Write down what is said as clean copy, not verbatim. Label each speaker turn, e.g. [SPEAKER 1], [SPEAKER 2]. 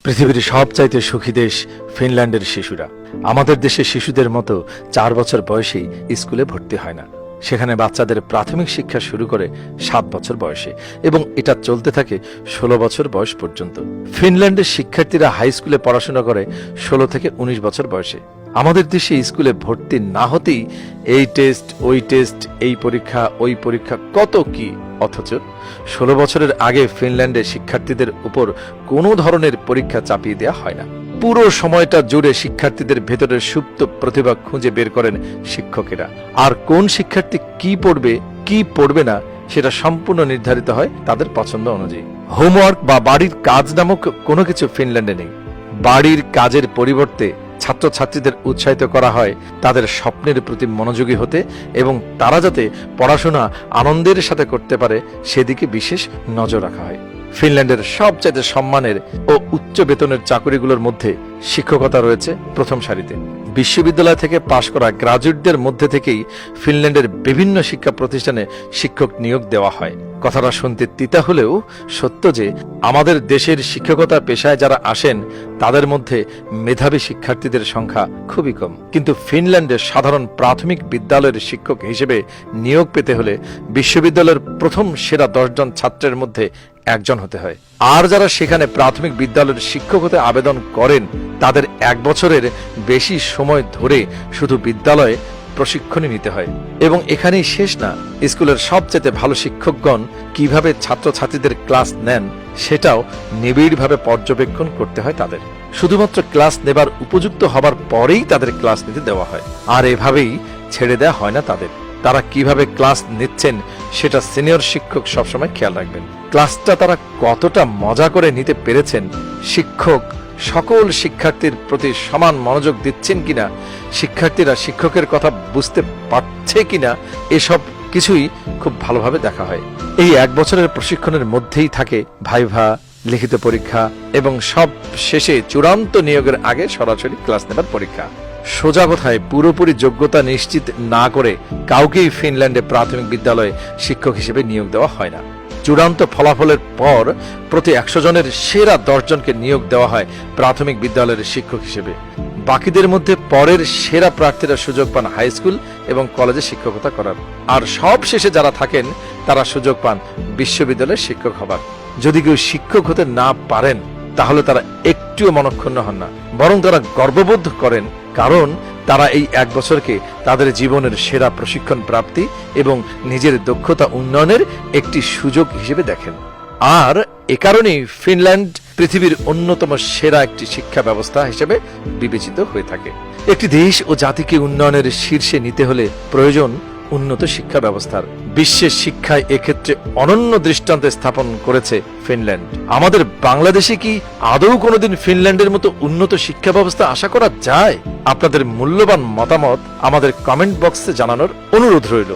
[SPEAKER 1] পৃথিবীর সবচাইতে সুখী দেশ ফিনল্যান্ডের শিশুরা। আমাদের দেশে শিশুদের মতো 4 বছর বয়সেই স্কুলে ভর্তি হয় না। সেখানে বাচ্চাদের প্রাথমিক শিক্ষা শুরু করে 7 বছর বয়সে এবং এটা চলতে থাকে 16 বছর বয়স পর্যন্ত। ফিনল্যান্ডের শিক্ষার্থীরা হাই স্কুলে পড়াশোনা করে 16 থেকে 19 বছর বয়সে। আমাদের দেশে স্কুলে ভর্তি না হতেই এই টেস্ট ওই টেস্ট, এই পরীক্ষা ওই পরীক্ষা, কত কি। অথচ 16 বছরের আগে ফিনল্যান্ডে শিক্ষার্থীদের উপর কোনো ধরনের পরীক্ষা চাপিয়ে দেওয়া হয় না। পুরো সময়টা জুড়ে শিক্ষার্থীদের ভেতরের সুপ্ত প্রতিভা খুঁজে বের করেন শিক্ষকেরা। আর কোন শিক্ষার্থী কি পড়বে কি পড়বে না সেটা সম্পূর্ণ নির্ধারিত হয় তাদের পছন্দ অনুযায়ী। হোমওয়ার্ক বা বাড়ির কাজ নামক কোনো কিছু ফিনল্যান্ডে নেই। বাড়ির কাজের পরিবর্তে ছাত্রছাত্রীদের উৎসাহিত করা হয় তাদের স্বপ্নের প্রতি মনোযোগী হতে এবং তারা যাতে পড়াশোনা আনন্দের সাথে করতে পারে সেদিকে বিশেষ নজর রাখা হয়। ফিনল্যান্ডের সবচেয়ে সম্মানের ও উচ্চ বেতনের চাকরিগুলোর মধ্যে শিক্ষকতা রয়েছে প্রথম সারিতে। বিশ্ববিদ্যালয় থেকে পাশ করা গ্রাজুয়েটদের মধ্যে থেকেই ফিনল্যান্ডের বিভিন্ন শিক্ষা প্রতিষ্ঠানে শিক্ষক নিয়োগ দেওয়া হয়। কথাটা শুনতে তিতা হলেও সত্য যে আমাদের দেশের শিক্ষকতা পেশায় যারা আসেন তাদের মধ্যে মেধাবী শিক্ষার্থীদের সংখ্যা খুবই কম। কিন্তু ফিনল্যান্ডে সাধারণ প্রাথমিক বিদ্যালয়ের শিক্ষক হিসেবে নিয়োগ পেতে হলে বিশ্ববিদ্যালয়ের প্রথম সেরা 10 জন ছাত্রের মধ্যে একজন হতে হয়। আর যারা সেখানে প্রাথমিক বিদ্যালয়ের শিক্ষক হতে আবেদন করেন তাদের 1 বছরের বেশি সময় ধরে শুধু বিদ্যালয়ে প্রশিক্ষণই নিতে হয়। এবং এখানেই শেষ না, স্কুলের সবচেয়ে ভালো শিক্ষকগণ কিভাবে ছাত্রছাত্রীদের ক্লাস নেন সেটাও নিবিড়ভাবে পর্যবেক্ষণ করতে হয় তাদের। শুধুমাত্র ক্লাস নেবার উপযুক্ত হবার পরেই তাদের ক্লাস নিতে দেওয়া হয়, আর এভাবেই ছেড়ে দেওয়া হয় না তাদের। তারা কিভাবে ক্লাস নিচ্ছেন সেটা সিনিয়র শিক্ষক সবসময় খেয়াল রাখবেন। ক্লাসটা তারা কতটা মজা করে নিতে পেরেছেন, শিক্ষক সকল শিক্ষার্থীর প্রতি সমান মনোযোগ দিচ্ছেন কিনা, শিক্ষার্থীরা শিক্ষকের কথা বুঝতে পারছে কিনা, এসব কিছুই খুব ভালোভাবে দেখা হয়। এই 1 বছরের প্রশিক্ষণের মধ্যেই থাকে ভাইভা, লিখিত পরীক্ষা এবং সব শেষে চূড়ান্ত নিয়োগের আগে সরাসরি ক্লাস নেবার পরীক্ষা। সোজা কথায় পুরোপুরি যোগ্যতা নিশ্চিত না করে কাউকেই ফিনল্যান্ডে প্রাথমিক বিদ্যালয়ে শিক্ষক হিসেবে নিয়োগ দেওয়া হয় না। চূড়ান্ত ফলাফলের পর প্রতি 100 জনের সেরা 10 জনকে নিয়োগ দেওয়া হয় প্রাথমিক বিদ্যালয়ের শিক্ষক হিসেবে। বাকিদের মধ্যে পরের সেরা প্রার্থীরা সুযোগ পান হাই স্কুল এবং কলেজে শিক্ষকতা করার। আর সব শেষে যারা থাকেন তারা সুযোগ পান বিশ্ববিদ্যালয়ের শিক্ষক হবার। যদি কেউ শিক্ষক হতে না পারেন তাহলে তারা একটুও মনক্ষুণ্ণ হন না, বরং তারা গর্ববোধ করেন, কারণ তারা এই 1 বছরকে তাদের জীবনের সেরা প্রশিক্ষণ প্রাপ্তি এবং নিজের দক্ষতা উন্নয়নের একটি সুযোগ হিসেবে দেখেন। আর এ কারণেই ফিনল্যান্ড পৃথিবীর অন্যতম সেরা একটি শিক্ষা ব্যবস্থা হিসেবে বিবেচিত হয়ে থাকে। একটি দেশ ও জাতিকে উন্নয়নের শীর্ষে নিতে হলে প্রয়োজন উন্নত শিক্ষা ব্যবস্থার। বিশ্বের শিক্ষায় এক্ষেত্রে অনন্য দৃষ্টান্ত স্থাপন করেছে ফিনল্যান্ড। আমাদের বাংলাদেশে কি আদৌ কোনোদিন ফিনল্যান্ডের মতো উন্নত শিক্ষা ব্যবস্থা আশা করা যায়? আপনাদের মূল্যবান মতামত আমাদের কমেন্ট বক্সে জানানোর অনুরোধ রইল।